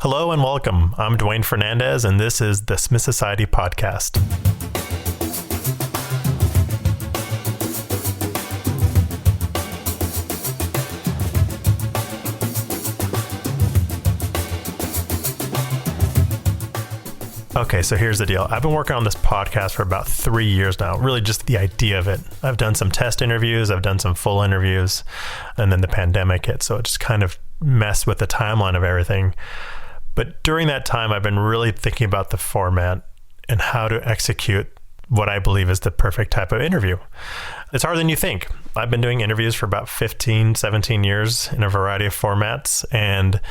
Hello and welcome. I'm Dwayne Fernandez, and this is the Smith Society Podcast. Okay, so here's the deal. I've been working on this podcast for about 3 years now, really just the idea of it. I've done some test interviews, I've done some full interviews, and then the pandemic hit, so it just kind of messed with the timeline of everything. But during that time, I've been really thinking about the format and how to execute what I believe is the perfect type of interview. It's harder than you think. I've been doing interviews for about 15, 17 years in a variety of formats, and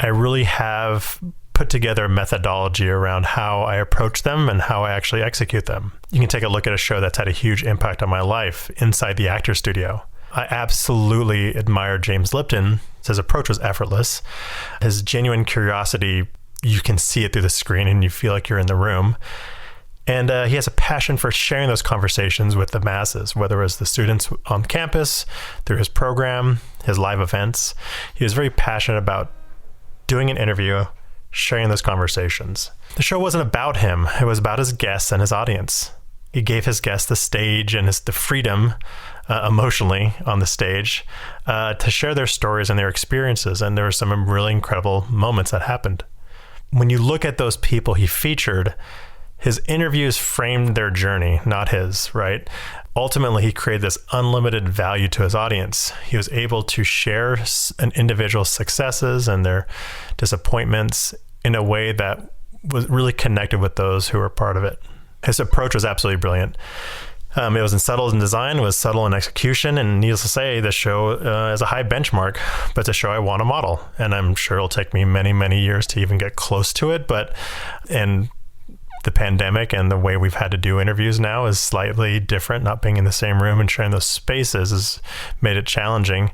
I really have put together a methodology around how I approach them and how I actually execute them. You can take a look at a show that's had a huge impact on my life, Inside the Actor Studio. I absolutely admire James Lipton. His approach was effortless. His genuine curiosity, you can see it through the screen and you feel like you're in the room. And he has a passion for sharing those conversations with the masses, whether it was the students on campus, through his program, his live events. He was very passionate about doing an interview, sharing those conversations. The show wasn't about him. It was about his guests and his audience. He gave his guests the stage and the freedom emotionally on the stage to share their stories and their experiences. And there were some really incredible moments that happened. When you look at those people he featured, his interviews framed their journey, not his, right? Ultimately, he created this unlimited value to his audience. He was able to share an individual's successes and their disappointments in a way that was really connected with those who were part of it. His approach was absolutely brilliant. It was subtle in design, it was subtle in execution, and needless to say, the show is a high benchmark, but it's a show I want to model. And I'm sure it'll take me many, many years to even get close to it. And the pandemic and the way we've had to do interviews now is slightly different. Not being in the same room and sharing those spaces has made it challenging,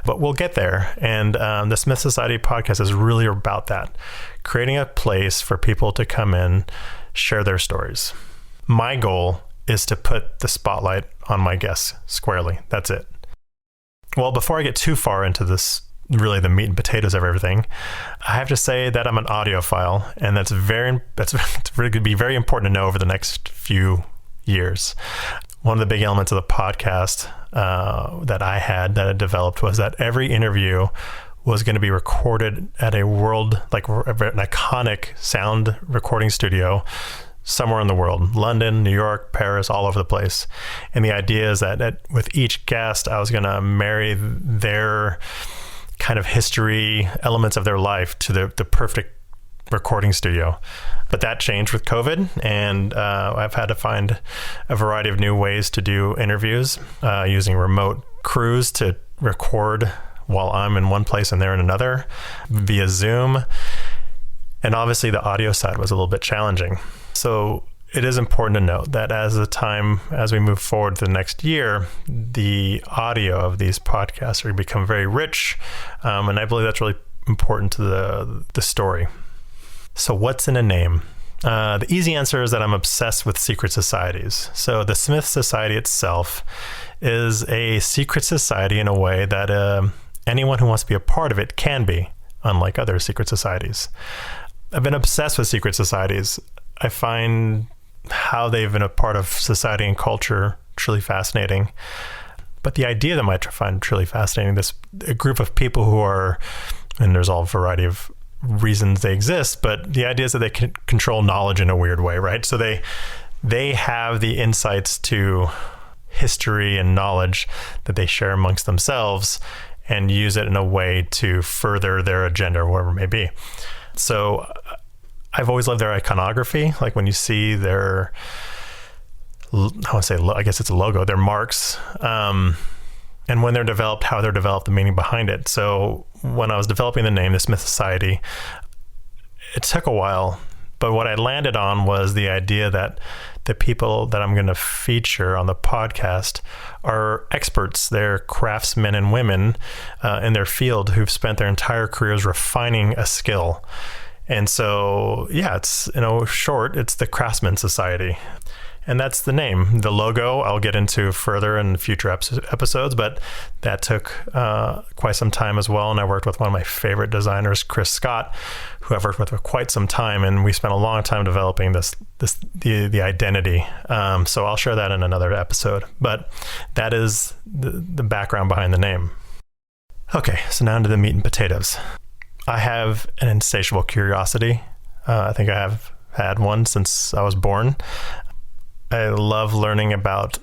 but we'll get there. And the Smith Society podcast is really about that, creating a place for people to come in, share their stories. My goal is to put the spotlight on my guests squarely. That's it. Well, before I get too far into this, really the meat and potatoes of everything, I have to say that I'm an audiophile, and that's really going to be very important to know over the next few years. One of the big elements of the podcast that I developed was that every interview was going to be recorded at an iconic sound recording studio somewhere in the world, London, New York, Paris, all over the place. And the idea is that with each guest, I was going to marry their kind of history, elements of their life to the perfect recording studio. But that changed with COVID, and I've had to find a variety of new ways to do interviews, using remote crews to record while I'm in one place and they're in another via Zoom. And obviously the audio side was a little bit challenging. So it is important to note that as we move forward to the next year, the audio of these podcasts are going to become very rich. And I believe that's really important to the story. So what's in a name? The easy answer is that I'm obsessed with secret societies. So the Smith Society itself is a secret society in a way that anyone who wants to be a part of it can be, unlike other secret societies. I've been obsessed with secret societies. I find how they've been a part of society and culture truly fascinating. But the idea that I find truly fascinating, a group of people who are, and there's all a variety of reasons they exist, but the idea is that they can control knowledge in a weird way, right? So they have the insights to history and knowledge that they share amongst themselves and use it in a way to further their agenda or whatever it may be. So I've always loved their iconography. Like when you see their, I guess it's a logo, their marks, and when they're developed, how they're developed, the meaning behind it. So when I was developing the name, the Smith Society, it took a while, but what I landed on was the idea that the people that I'm going to feature on the podcast are experts. They're craftsmen and women in their field who've spent their entire careers refining a skill. And so, yeah, it's, short, it's the Craftsman Society. And that's the name. The logo I'll get into further in future episodes, but that took quite some time as well. And I worked with one of my favorite designers, Chris Scott, who I've worked with for quite some time. And we spent a long time developing the identity. So I'll share that in another episode. But that is the background behind the name. Okay, so now into the meat and potatoes. I have an insatiable curiosity. I think I have had one since I was born. I love learning about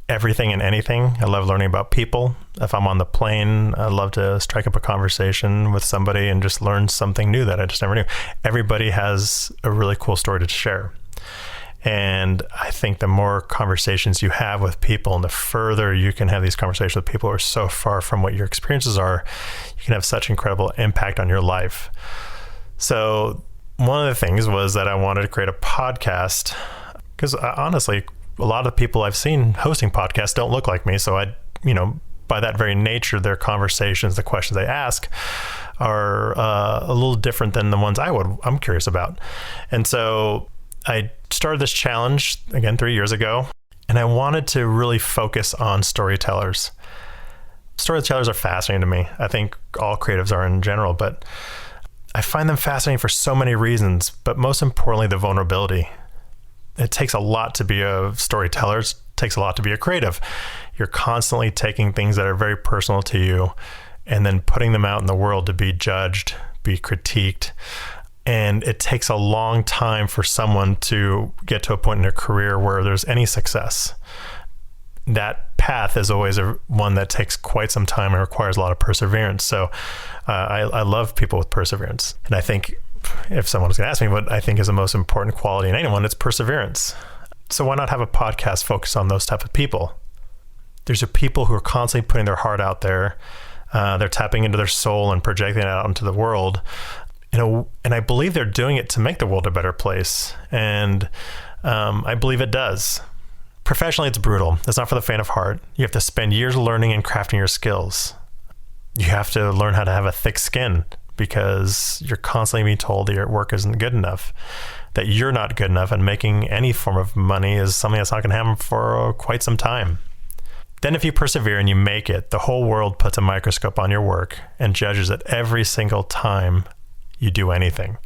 everything and anything. I love learning about people. If I'm on the plane, I love to strike up a conversation with somebody and just learn something new that I just never knew. Everybody has a really cool story to share. And I think the more conversations you have with people and the further you can have these conversations with people who are so far from what your experiences are, you can have such incredible impact on your life. So one of the things was that I wanted to create a podcast because honestly, a lot of people I've seen hosting podcasts don't look like me. So by that very nature, their conversations, the questions they ask are a little different than the ones I'm curious about. And so I started this challenge again 3 years ago, and I wanted to really focus on storytellers. Storytellers are fascinating to me. I think all creatives are in general, but I find them fascinating for so many reasons, but most importantly, the vulnerability. It takes a lot to be a storyteller. It takes a lot to be a creative. You're constantly taking things that are very personal to you and then putting them out in the world to be judged, be critiqued. And it takes a long time for someone to get to a point in their career where there's any success. That path is always one that takes quite some time and requires a lot of perseverance. So I love people with perseverance. And I think if someone was going to ask me what I think is the most important quality in anyone, it's perseverance. So why not have a podcast focused on those type of people? There's people who are constantly putting their heart out there. They're tapping into their soul and projecting it out into the world. And I believe they're doing it to make the world a better place. And I believe it does. Professionally, it's brutal. It's not for the faint of heart. You have to spend years learning and crafting your skills. You have to learn how to have a thick skin because you're constantly being told that your work isn't good enough, that you're not good enough, and making any form of money is something that's not going to happen for quite some time. Then if you persevere and you make it, the whole world puts a microscope on your work and judges it every single time you do anything.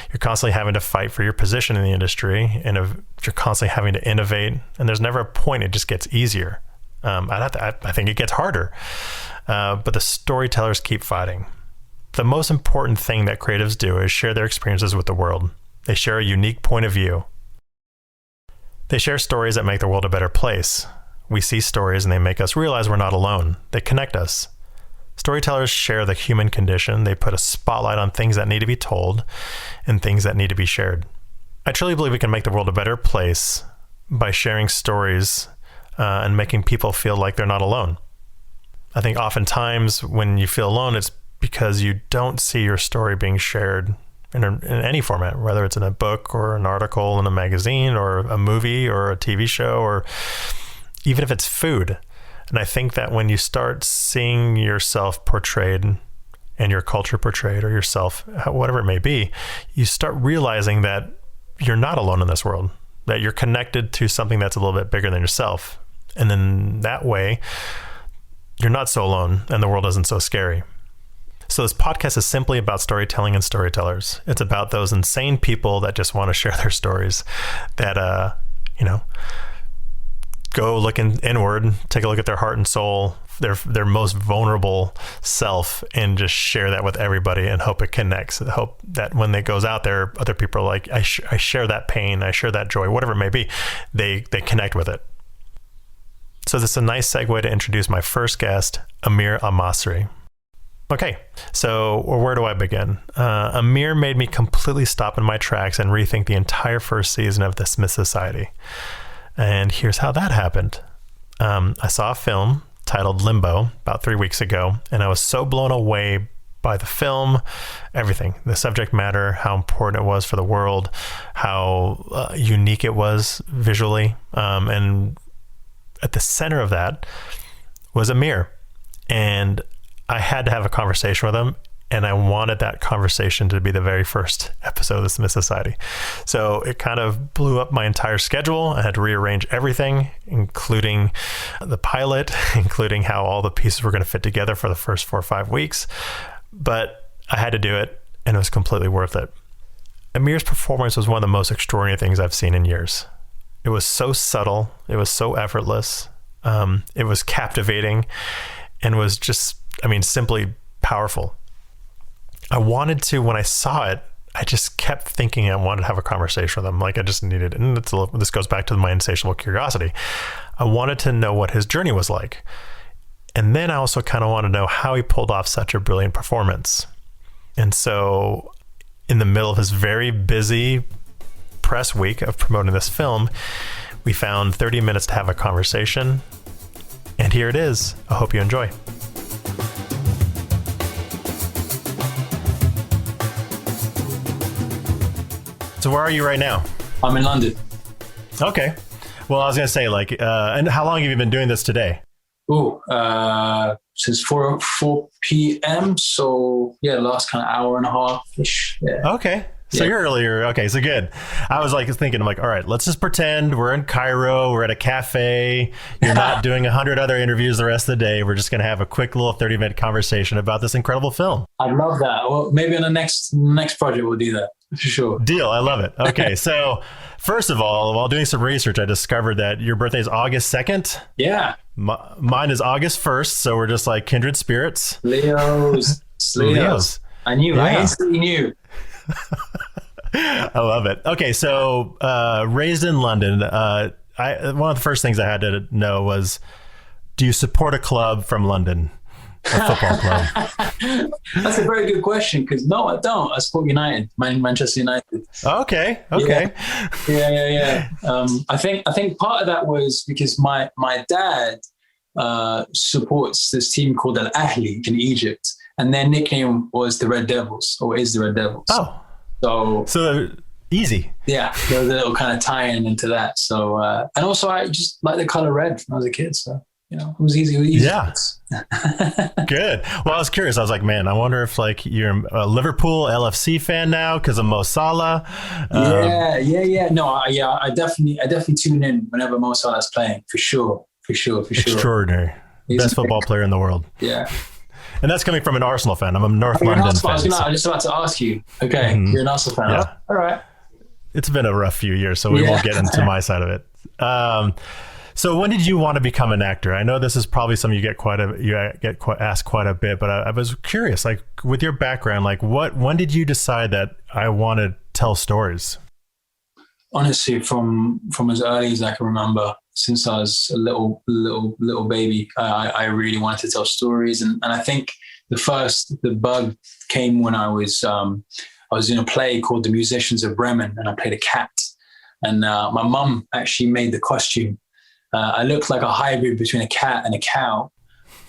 You're constantly having to fight for your position in the industry, and you're constantly having to innovate, and there's never a point it just gets easier. I think it gets harder, but the storytellers keep fighting. The most important thing that creatives do is share their experiences with the world. They share a unique point of view. They share stories that make the world a better place. We see stories and they make us realize we're not alone. They connect us. Storytellers share the human condition. They put a spotlight on things that need to be told and things that need to be shared. I truly believe we can make the world a better place by sharing stories and making people feel like they're not alone. I think oftentimes when you feel alone, it's because you don't see your story being shared in any format, whether it's in a book or an article in a magazine or a movie or a TV show, or even if it's food. And I think that when you start seeing yourself portrayed and your culture portrayed, or yourself, whatever it may be, you start realizing that you're not alone in this world, that you're connected to something that's a little bit bigger than yourself. And then that way, you're not so alone and the world isn't so scary. So this podcast is simply about storytelling and storytellers. It's about those insane people that just want to share their stories, that, go look inward, take a look at their heart and soul, their most vulnerable self, and just share that with everybody and hope it connects. Hope that when it goes out there, other people are like, I share that pain, I share that joy, whatever it may be, they connect with it. So this is a nice segue to introduce my first guest, Amir El-Masry. Okay, so where do I begin? Amir made me completely stop in my tracks and rethink the entire first season of The Smith Society. And here's how that happened. I saw a film titled Limbo about 3 weeks ago, and I was so blown away by the film, everything, the subject matter, how important it was for the world, how unique it was visually. And at the center of that was Amir. And I had to have a conversation with him. And I wanted that conversation to be the very first episode of the Smith Society. So it kind of blew up my entire schedule. I had to rearrange everything, including the pilot, including how all the pieces were going to fit together for the first 4 or 5 weeks. But I had to do it, and it was completely worth it. Amir's performance was one of the most extraordinary things I've seen in years. It was so subtle. It was so effortless. It was captivating and was just, simply powerful. I wanted to, when I saw it, I just kept thinking I wanted to have a conversation with him. Like I just needed, and this goes back to my insatiable curiosity. I wanted to know what his journey was like. And then I also kind of want to know how he pulled off such a brilliant performance. And so in the middle of his very busy press week of promoting this film, we found 30 minutes to have a conversation. And here it is. I hope you enjoy. So where are you right now? I'm in London. Okay. Well, I was going to say, and how long have you been doing this today? Since 4 p.m. So, last kind of hour and a half-ish. Yeah. Okay. So you're earlier. Okay, so good. I was thinking, all right, let's just pretend we're in Cairo. We're at a cafe. You're not doing 100 other interviews the rest of the day. We're just going to have a quick little 30-minute conversation about this incredible film. I love that. Well, maybe on the next project we'll do that. For sure. Deal. I love it. Okay. So first of all, while doing some research, I discovered that your birthday is August 2nd. Yeah. Mine is August 1st. So we're just like kindred spirits. Leos. I knew. Yeah. I instantly knew. I love it. Okay. So raised in London, one of the first things I had to know was, do you support a club from London? A football club? That's a very good question, because no, I don't. I support United, Manchester United. Okay. Yeah. I think part of that was because my dad supports this team called Al Ahly in Egypt, and their nickname was the Red Devils, or is the Red Devils. Oh, so easy. Yeah, there was a little kind of tie-in into that. So, and also I just like the color red when I was a kid. So, it was easy. Yeah. Good. Well, I was curious. I was like, man, I wonder if you're a Liverpool LFC fan now because of Mo Salah. Yeah. No, I definitely tune in whenever Mo Salah's playing, for sure. Extraordinary. Best football player in the world. Yeah. And that's coming from an Arsenal fan. I'm a North London fan. I was just about to ask you. Okay, You're an Arsenal fan. Yeah. All right. It's been a rough few years, so we won't get into my side of it. So when did you want to become an actor? I know this is probably something you get asked quite a bit, but I was curious, with your background, when did you decide that I want to tell stories? Honestly, from as early as I can remember, since I was a little baby, I really wanted to tell stories, and I think the bug came when I was in a play called The Musicians of Bremen, and I played a cat, and my mum actually made the costume. I looked like a hybrid between a cat and a cow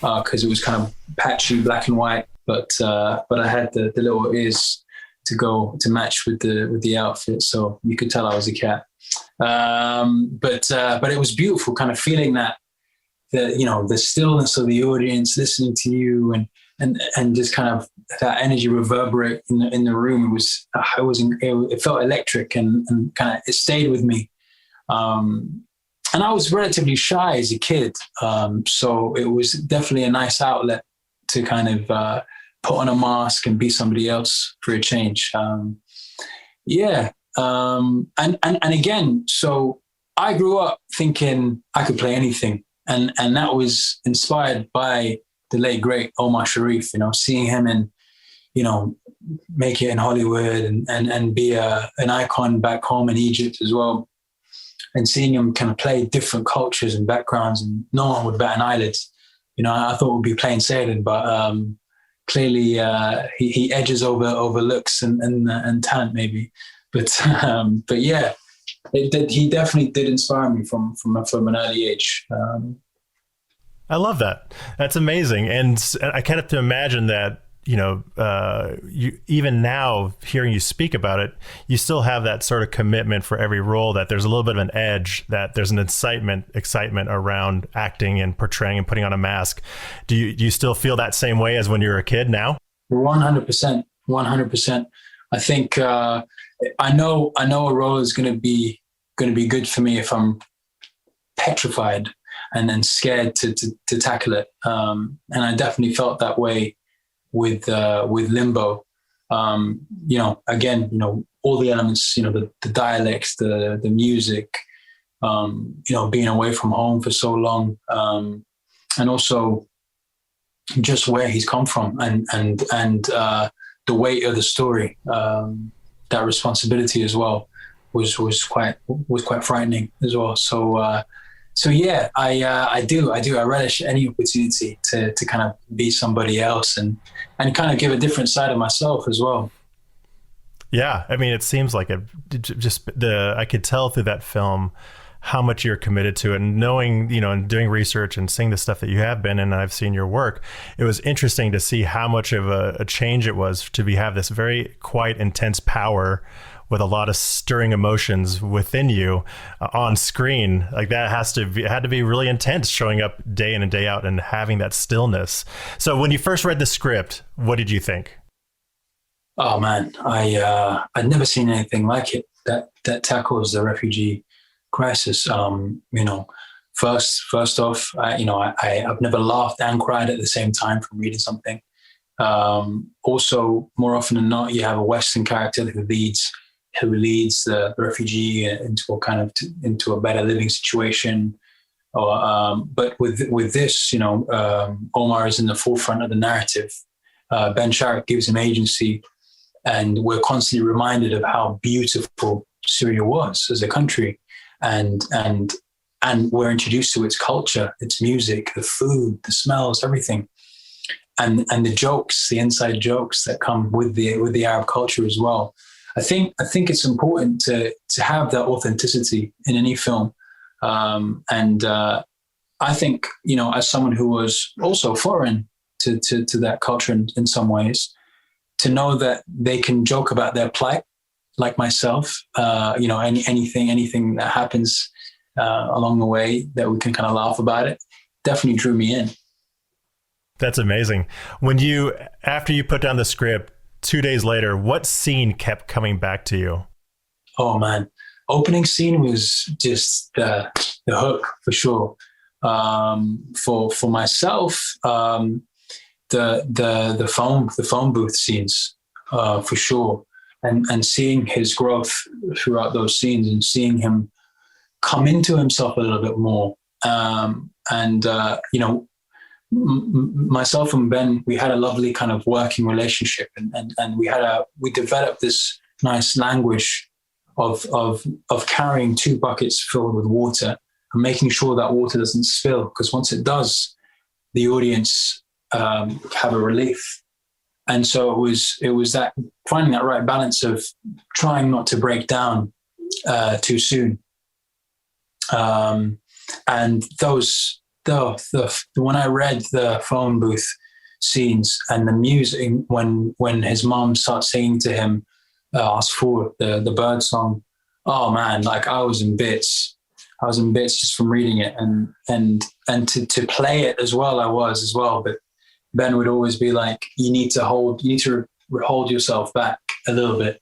because it was kind of patchy black and white, but I had the little ears to match with the outfit, so you could tell I was a cat. But it was beautiful, kind of feeling that the stillness of the audience listening to you, and just kind of that energy reverberate in the room. It felt electric, and kind of it stayed with me. And I was relatively shy as a kid, so it was definitely a nice outlet to kind of put on a mask and be somebody else for a change. And again, so I grew up thinking I could play anything, and that was inspired by the late great Omar Sharif. Seeing him make it in Hollywood and be an icon back home in Egypt as well. And seeing him kind of play different cultures and backgrounds, and no one would bat an eyelid. I thought we'd be plain sailing, but clearly he edges over looks and talent maybe. But yeah, he definitely did inspire me from an early age. I love that. That's amazing, and I kind of have to imagine that. You even now hearing you speak about it, you still have that sort of commitment for every role, that there's a little bit of an edge, that there's an excitement around acting and portraying and putting on a mask. Do you still feel that same way as when you were a kid now? 100%, 100%. I think I know a role is going to be good for me if I'm petrified and then scared to tackle it. And I definitely felt that way with Limbo. Again, all the elements, the dialects, the music, being away from home for so long, and also just where he's come from and the weight of the story, that responsibility as well was quite frightening as well. So yeah, I do. I relish any opportunity to kind of be somebody else and kind of give a different side of myself as well. Yeah, I mean, it seems like I could tell through that film how much you're committed to it, and knowing, and doing research and seeing the stuff that you have been in, and I've seen your work. It was interesting to see how much of a change it was to have this very quite intense power with a lot of stirring emotions within you on screen. Like that had to be really intense, showing up day in and day out and having that stillness. So when you first read the script, what did you think? Oh man, I'd never seen anything like it that tackles the refugee crisis. First off, I've never laughed and cried at the same time from reading something. Also, more often than not, you have a Western character who leads the refugee into a better living situation. But with this, Omar is in the forefront of the narrative. Ben Sharrock gives him agency, and we're constantly reminded of how beautiful Syria was as a country, and we're introduced to its culture, its music, the food, the smells, everything, and the jokes, the inside jokes that come with the Arab culture as well. I think it's important to have that authenticity in any film, and I think as someone who was also foreign to that culture in some ways, to know that they can joke about their plight, like myself, anything that happens along the way, that we can kind of laugh about it, definitely drew me in. That's amazing. After you put down the script, 2 days later, what scene kept coming back to you? Oh man, opening scene was just the hook for sure. For myself, the phone booth scenes, for sure, and seeing his growth throughout those scenes, and seeing him come into himself a little bit more. Myself and Ben, we had a lovely kind of working relationship, and we developed this nice language of carrying 2 buckets filled with water and making sure that water doesn't spill, because once it does, the audience have a relief. And so it was that finding that right balance of trying not to break down too soon. And those when I read the phone booth scenes and the music, when his mom starts singing to him, Asfour, the bird song, oh man, like I was in bits just from reading it, and to play it as well, I was as well. But Ben would always be like, you need to hold yourself back a little bit.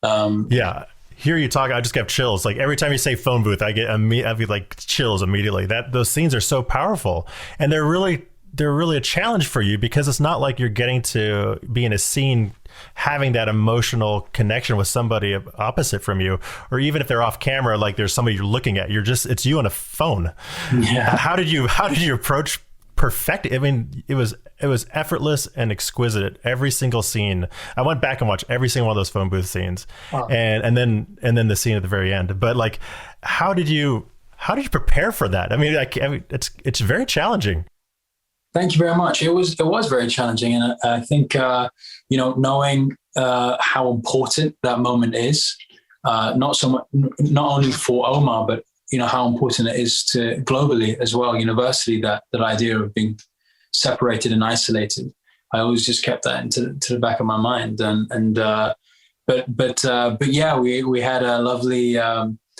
Yeah. Hear you talk, I just get chills. Like every time you say phone booth, I get like chills immediately. Those scenes are so powerful, and they're really a challenge for you, because it's not like you're getting to be in a scene having that emotional connection with somebody opposite from you, or even if they're off camera, like there's somebody you're looking at. It's you on a phone. Yeah. How did you approach perfect? I mean, it was effortless and exquisite. Every single scene. I went back and watched every single one of those phone booth scenes, and then the scene at the very end. But like, how did you prepare for that? I mean, it's very challenging. Thank you very much. It was very challenging, and I think knowing how important that moment is, not only for Omar, but how important it is to globally as well, universally, that idea of being separated and isolated. I always just kept that into the back of my mind, but yeah, we had a lovely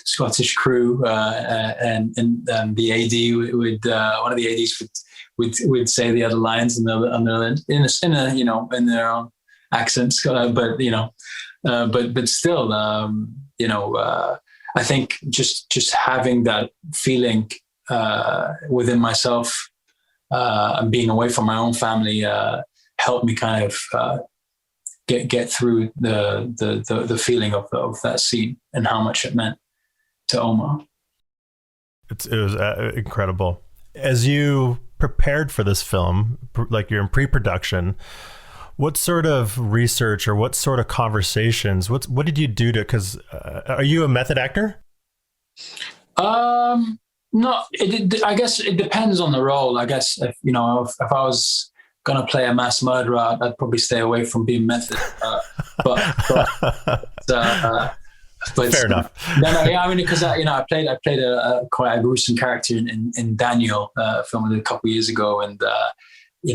Scottish crew, and the AD would one of the ADs would say the other lines in in their own accents, but still, I think just having that feeling within myself and being away from my own family helped me kind of get through the feeling of that scene and how much it meant to Omar. It was incredible. As you prepared for this film, like you're in pre-production, what sort of research or what sort of conversations, what did you do to, because are you a method actor? No, I guess it depends on the role. I guess if I was gonna play a mass murderer, I'd probably stay away from being method. But fair enough. Yeah, I mean, because I played a quite a gruesome character in Daniel, film a couple of years ago, and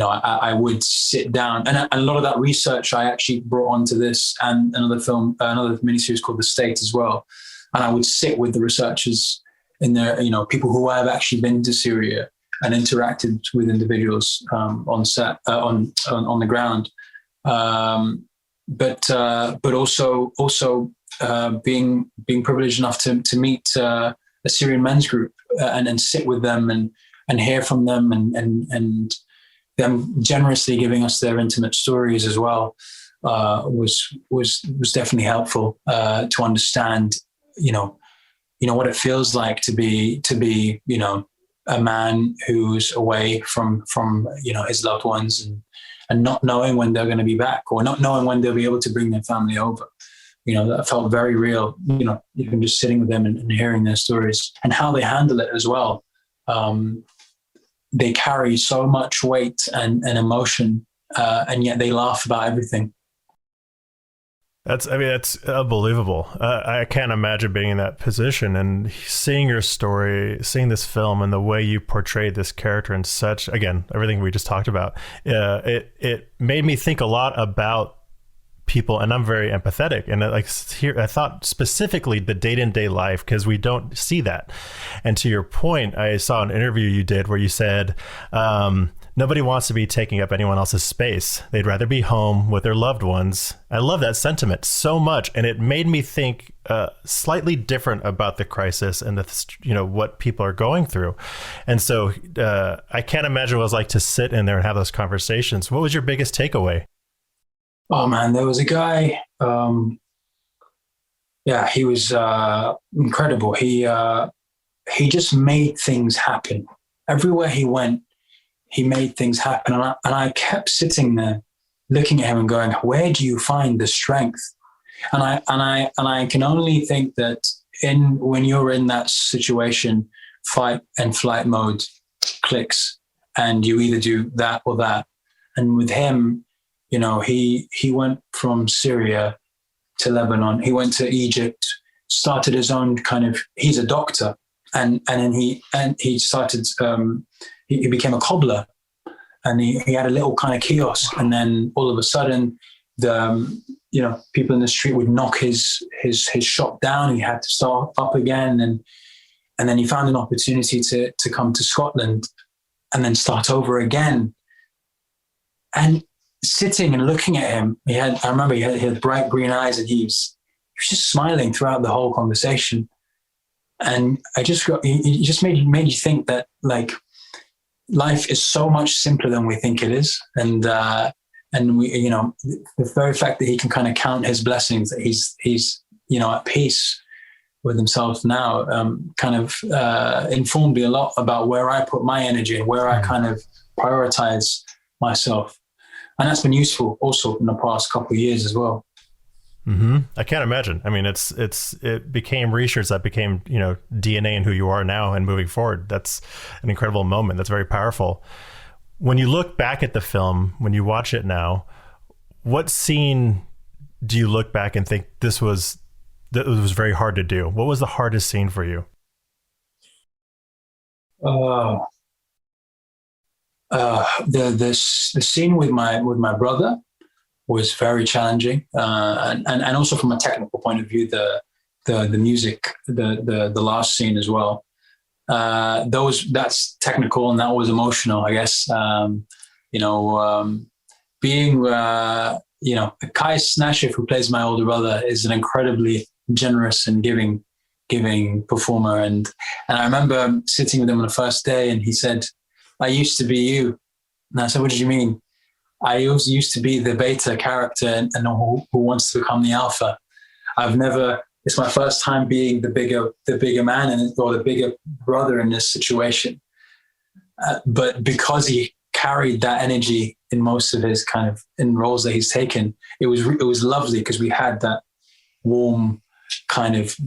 I would sit down, and a lot of that research I actually brought onto this and another miniseries called The State as well, and I would sit with the researchers in there, people who have actually been to Syria and interacted with individuals on set, on the ground, but also being privileged enough to meet a Syrian men's group and sit with them and hear from them and them generously giving us their intimate stories as well was definitely helpful to understand what it feels like to be a man who's away from his loved ones and not knowing when they're going to be back or not knowing when they'll be able to bring their family over. That felt very real, even just sitting with them and hearing their stories and how they handle it as well. They carry so much weight and emotion, and yet they laugh about everything. That's unbelievable. I can't imagine being in that position and seeing your story, seeing this film and the way you portrayed this character in such, again, everything we just talked about. It made me think a lot about people, and I'm very empathetic. And I thought specifically the day-to-day life, because we don't see that. And to your point, I saw an interview you did where you said, nobody wants to be taking up anyone else's space. They'd rather be home with their loved ones. I love that sentiment so much. And it made me think slightly different about the crisis and what people are going through. And so I can't imagine what it was like to sit in there and have those conversations. What was your biggest takeaway? Oh man, there was a guy. He was incredible. He just made things happen. Everywhere he went, he made things happen. And I kept sitting there looking at him and going, where do you find the strength? And I can only think that when you're in that situation, fight and flight mode clicks, and you either do that or that. And with him, he went from Syria to Lebanon. He went to Egypt, started his own he's a doctor. And then he started, he became a cobbler, and he had a little kind of kiosk. And then all of a sudden people in the street would knock his shop down. He had to start up again. And then he found an opportunity to come to Scotland and then start over again. And sitting and looking at him, I remember he had bright green eyes, and he was just smiling throughout the whole conversation. And it just made you think that life is so much simpler than we think it is. And we, the very fact that he can kind of count his blessings, that he's at peace with himself now, informed me a lot about where I put my energy and where I kind of prioritize myself. And that's been useful also in the past couple of years as well. Mm-hmm. I can't imagine. I mean, it became research that became, DNA in who you are now and moving forward. That's an incredible moment. That's very powerful. When you look back at the film, when you watch it now, what scene do you look back and think that was very hard to do? What was the hardest scene for you? The scene with my brother was very challenging, and also from a technical point of view, the the music, the last scene as well. That's technical and that was emotional, I guess. Being Kai Snashif, who plays my older brother, is an incredibly generous and giving performer, and I remember sitting with him on the first day, and he said, "I used to be you," and I said, "What did you mean?" I always used to be the beta character and who wants to become the alpha. It's my first time being the bigger man or the bigger brother in this situation. But because he carried that energy in most of his in roles that he's taken, it was lovely because we had that warm kind of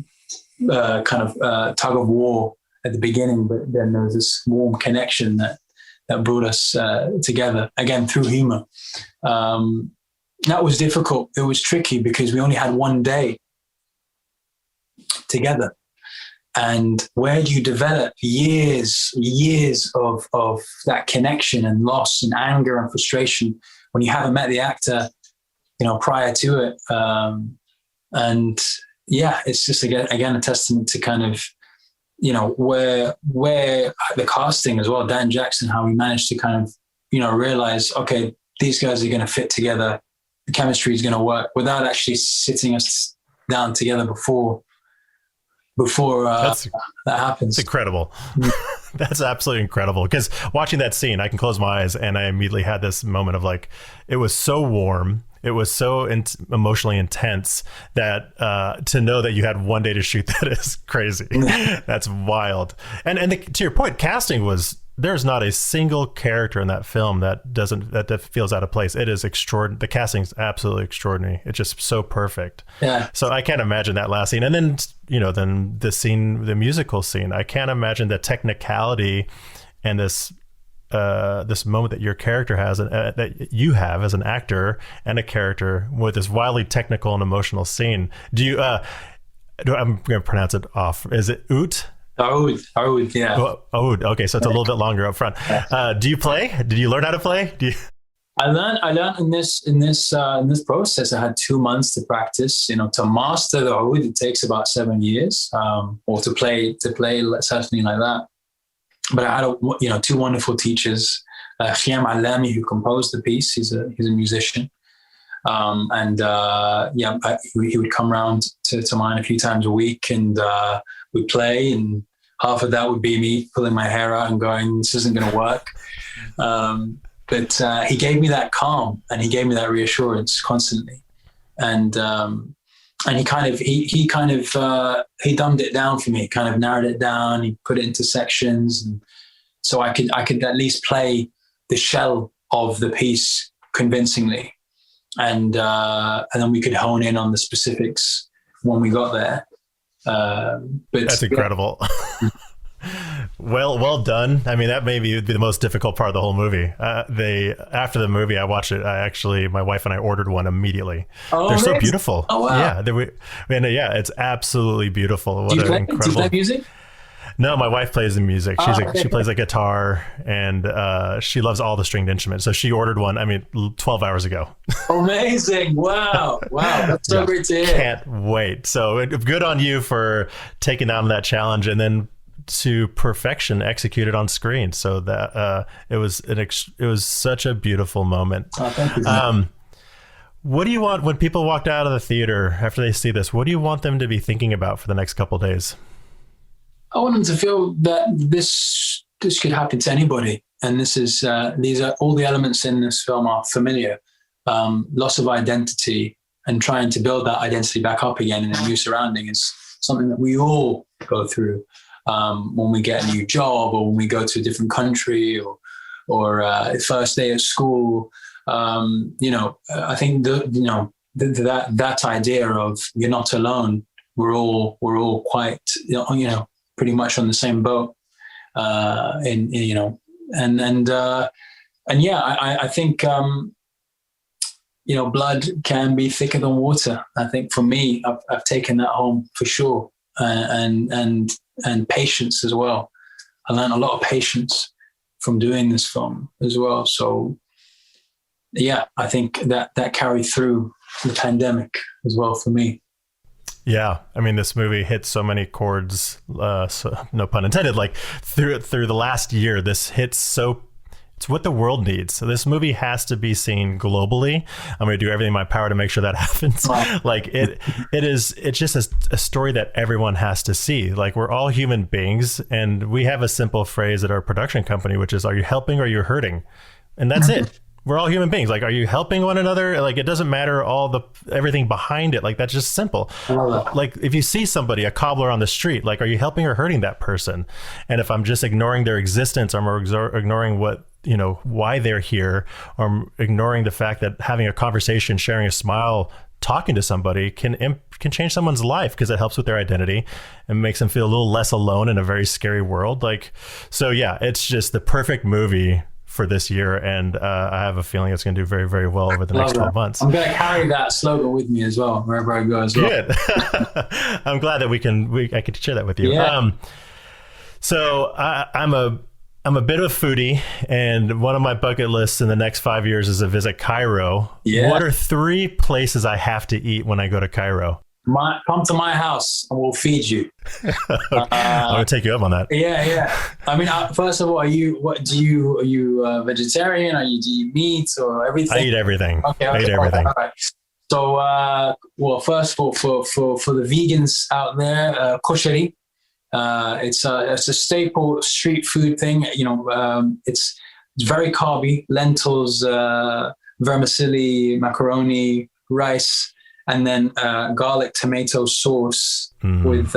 tug of war at the beginning, but then there was this warm connection that brought us together again through humor. That was difficult. It was tricky because we only had one day together. And where do you develop years of that connection and loss and anger and frustration when you haven't met the actor, prior to it? And yeah, it's just again a testament to where the casting as well, Dan Jackson, how he managed to realize, okay, these guys are going to fit together. The chemistry is going to work without actually sitting us down together before that happens. It's incredible. That's absolutely incredible. Because watching that scene, I can close my eyes and I immediately had this moment of it was so warm. It was so emotionally intense that to know that you had one day to shoot that is crazy. That's wild. And to your point, casting there's not a single character in that film that feels out of place. It is extraordinary. The casting is absolutely extraordinary. It's just so perfect. Yeah. So I can't imagine that last scene. And then, then the scene, the musical scene, I can't imagine the technicality and this moment that your character has that you have as an actor and a character with this wildly technical and emotional scene. Do you, I'm going to pronounce it off. Is it Oud? Oud, yeah. Oud. Okay, so it's a little bit longer up front. Do you play? Did you learn how to play? I learned in this process. I had 2 months to practice. To master the Oud, it takes about 7 years, or to play something like that. But I had two wonderful teachers, Khiam Allami, who composed the piece. He's a musician. He would come around to mine a few times a week, and we'd play, and half of that would be me pulling my hair out and going, this isn't going to work. But he gave me that calm, and he gave me that reassurance constantly. And he dumbed it down for me, kind of narrowed it down. He put it into sections, and so I could at least play the shell of the piece convincingly. And then we could hone in on the specifics when we got there. But that's incredible. Well done. I mean, that may be the most difficult part of the whole movie. After the movie, I watched it. My wife and I ordered one immediately. Oh, they're so beautiful. Oh, wow. Yeah, it's absolutely beautiful. What an incredible. Do you play music? No, my wife plays the music. She plays a guitar, and she loves all the stringed instruments. So she ordered one, 12 hours ago. Amazing. Wow. That's so great to hear. Can't wait. So good on you for taking on that challenge and then to perfection executed on screen. So that it was such a beautiful moment. Oh, thank you. What do you want when people walked out of the theater after they see this? What do you want them to be thinking about for the next couple of days? I want them to feel that this could happen to anybody, and these are all the elements in this film are familiar. Loss of identity and trying to build that identity back up again in a new surrounding is something that we all go through when we get a new job, or when we go to a different country, or first day at school. I think that idea of you're not alone. We're all quite pretty much on the same boat, I think blood can be thicker than water. I think for me, I've taken that home for sure, and patience as well. I learned a lot of patience from doing this film as well. So yeah, I think that carried through the pandemic as well for me. Yeah, I mean, this movie hits so many chords, so, no pun intended. Like through the last year, this hits so. It's what the world needs. So this movie has to be seen globally. I'm going to do everything in my power to make sure that happens. Wow. Like it's just a story that everyone has to see. Like we're all human beings, and we have a simple phrase at our production company, which is, "Are you helping or are you hurting?" And that's it. We're all human beings. Like, are you helping one another? Like, it doesn't matter everything behind it. Like, that's just simple. Like, if you see somebody, a cobbler on the street, like, are you helping or hurting that person? And if I'm just ignoring their existence, or I'm ignoring why they're here, or I'm ignoring the fact that having a conversation, sharing a smile, talking to somebody can change someone's life, because it helps with their identity and makes them feel a little less alone in a very scary world. Like, so yeah, it's just the perfect movie for this year, and I have a feeling it's going to do very, very well over the next 12 months. I'm going to carry that slogan with me as well, wherever I go as well. Good. I'm glad that I could share that with you. Yeah. So I'm a bit of a foodie, and one of my bucket lists in the next 5 years is to visit Cairo. Yeah. What are 3 places I have to eat when I go to Cairo? Come to my house and we'll feed you. I'm gonna take you up on that. Yeah. I mean, first of all, are you vegetarian? Do you meat or everything? I eat everything. Okay. I eat everything. All right. So, well, first for the vegans out there, koshari. It's a staple street food thing. It's very carby: lentils, vermicelli, macaroni, rice. And then garlic tomato sauce with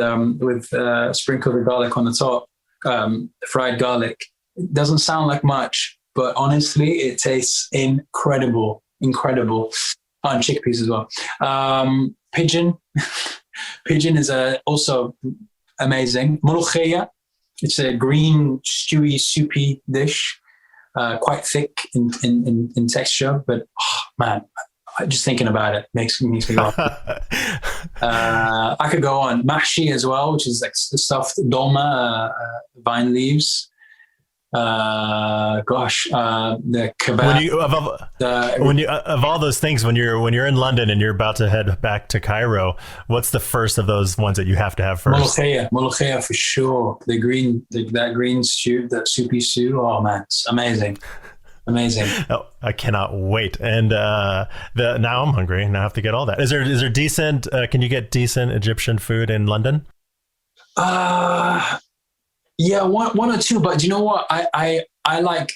sprinkle of garlic on the top, fried garlic. It doesn't sound like much, but honestly, it tastes incredible. And chickpeas as well. Pigeon. Pigeon is also amazing. Molokhia. It's a green, stewy, soupy dish, quite thick in texture, but man, just thinking about it makes me laugh. I could go on. Mahshi as well, which is like stuffed dolma, vine leaves. The kebab. Of all those things, when you're in London and you're about to head back to Cairo, what's the first of those ones that you have to have first? Molokhia for sure. That green stew, that soupy stew. Oh man, it's amazing. Oh, I cannot wait. And now I'm hungry. Now I have to get all that. Is there decent? Can you get decent Egyptian food in London? Yeah, one or two. But do you know what? I like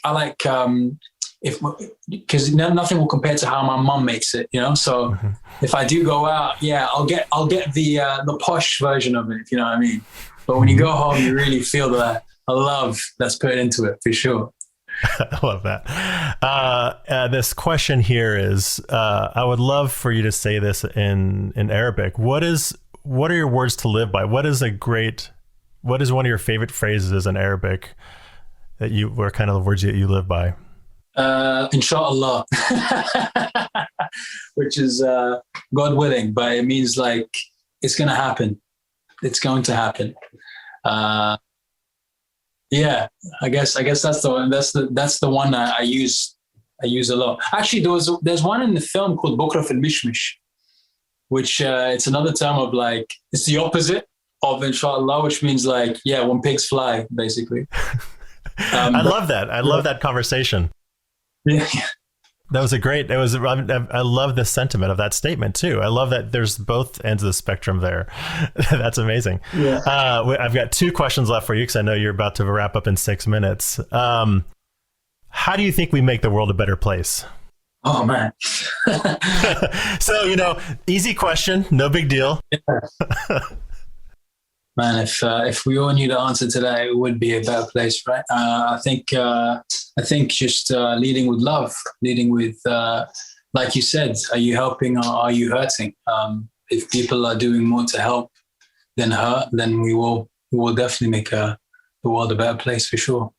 because nothing will compare to how my mum makes it. So if I do go out, yeah, I'll get the posh version of it. If you know what I mean. But when you go home, you really feel the love that's put into it for sure. I love that. This question here is, I would love for you to say this in Arabic. What are your words to live by? What is one of your favorite phrases in Arabic that were kind of the words that you live by? Inshallah, which is God willing, but it means like it's going to happen. It's going to happen. Yeah, I guess that's the one. That's the one I use a lot. Actually, there's one in the film called Bukra fil Mishmish, which it's another term of like, it's the opposite of inshallah, which means like, yeah, when pigs fly, basically. I love that. I love that conversation. Yeah. That was I love the sentiment of that statement too. I love that there's both ends of the spectrum there. That's amazing. Yeah. I've got 2 questions left for you, because I know you're about to wrap up in 6 minutes. How do you think we make the world a better place? Oh man. So, easy question, no big deal. Yeah. Man, if we all knew the answer to that, it would be a better place, right? I think just leading with love, leading with, like you said, are you helping or are you hurting? If people are doing more to help than hurt, then we will definitely make the world a better place for sure.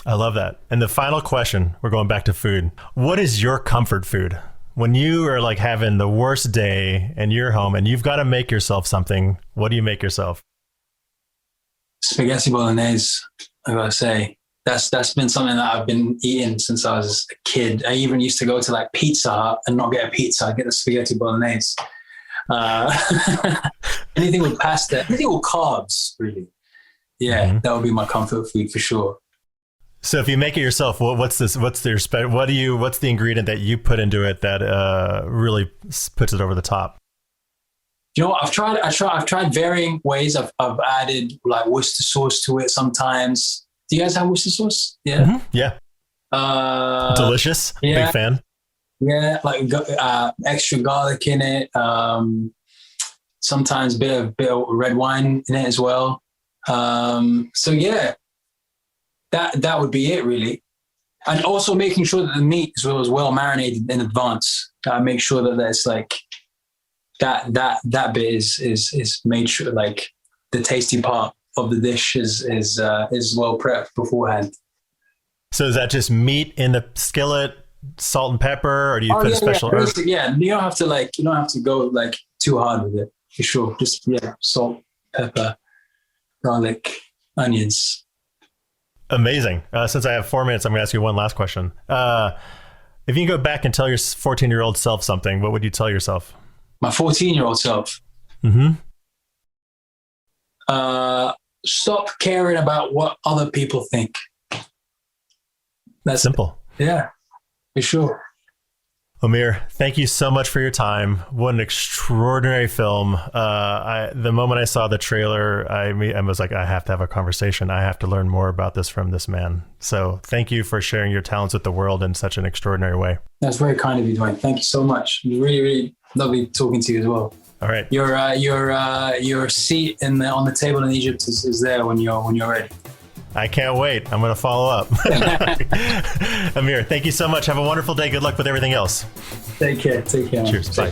I love that. And the final question, we're going back to food. What is your comfort food? When you are like having the worst day and you're home and you've got to make yourself something, what do you make yourself? Spaghetti bolognese, I gotta say. That's been something that I've been eating since I was a kid. I even used to go to like Pizza Hut and not get a pizza. I'd get the spaghetti bolognese. Anything with pasta, anything with carbs, really. Yeah, that would be my comfort food for sure. So if you make it yourself, what's the ingredient that you put into it that really puts it over the top? You know what? I've tried varying ways. I've added like Worcester sauce to it sometimes. Do you guys have Worcester sauce? Yeah. Mm-hmm. Yeah. Delicious. Yeah. Big fan. Yeah, like extra garlic in it. Sometimes bit of red wine in it as well. So yeah, that would be it really. And also making sure that the meat is well marinated in advance. Make sure that there's like that bit is made sure, like the tasty part of the dish is well prepped beforehand. So is that just meat in the skillet, salt and pepper, or do you put a special herb? Yeah, you don't have to go like too hard with it for sure. Just salt, pepper, garlic, onions. Amazing. Since I have 4 minutes, I'm going to ask you one last question. If you can go back and tell your 14-year-old self something, what would you tell yourself? My 14-year-old self. Mm-hmm. Stop caring about what other people think. That's simple. Yeah, for sure. Amir, thank you so much for your time. What an extraordinary film. The moment I saw the trailer, I was like, I have to have a conversation. I have to learn more about this from this man. So thank you for sharing your talents with the world in such an extraordinary way. That's very kind of you, Dwayne. Thank you so much. Really, really lovely talking to you as well. All right. Your seat on the table in Egypt is there when you're ready. I can't wait. I'm going to follow up. Amir, thank you so much. Have a wonderful day. Good luck with everything else. Take care. Cheers. Bye.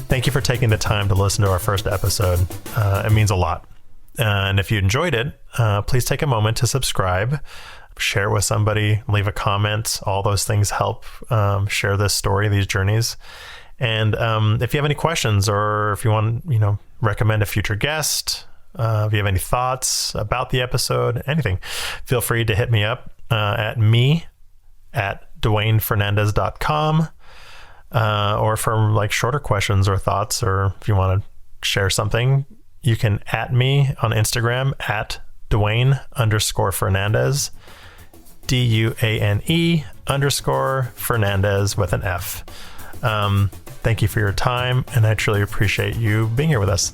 Thank you for taking the time to listen to our first episode. It means a lot. And if you enjoyed it, please take a moment to subscribe, share it with somebody, leave a comment. All those things help share this story, these journeys. And if you have any questions, or if you want, recommend a future guest, if you have any thoughts about the episode, anything, feel free to hit me up at DwayneFernandez.com, or for like shorter questions or thoughts, or if you want to share something, you can @ me on Instagram at Dwayne_Fernandez, DUANE_Fernandez with an F. Thank you for your time, and I truly appreciate you being here with us.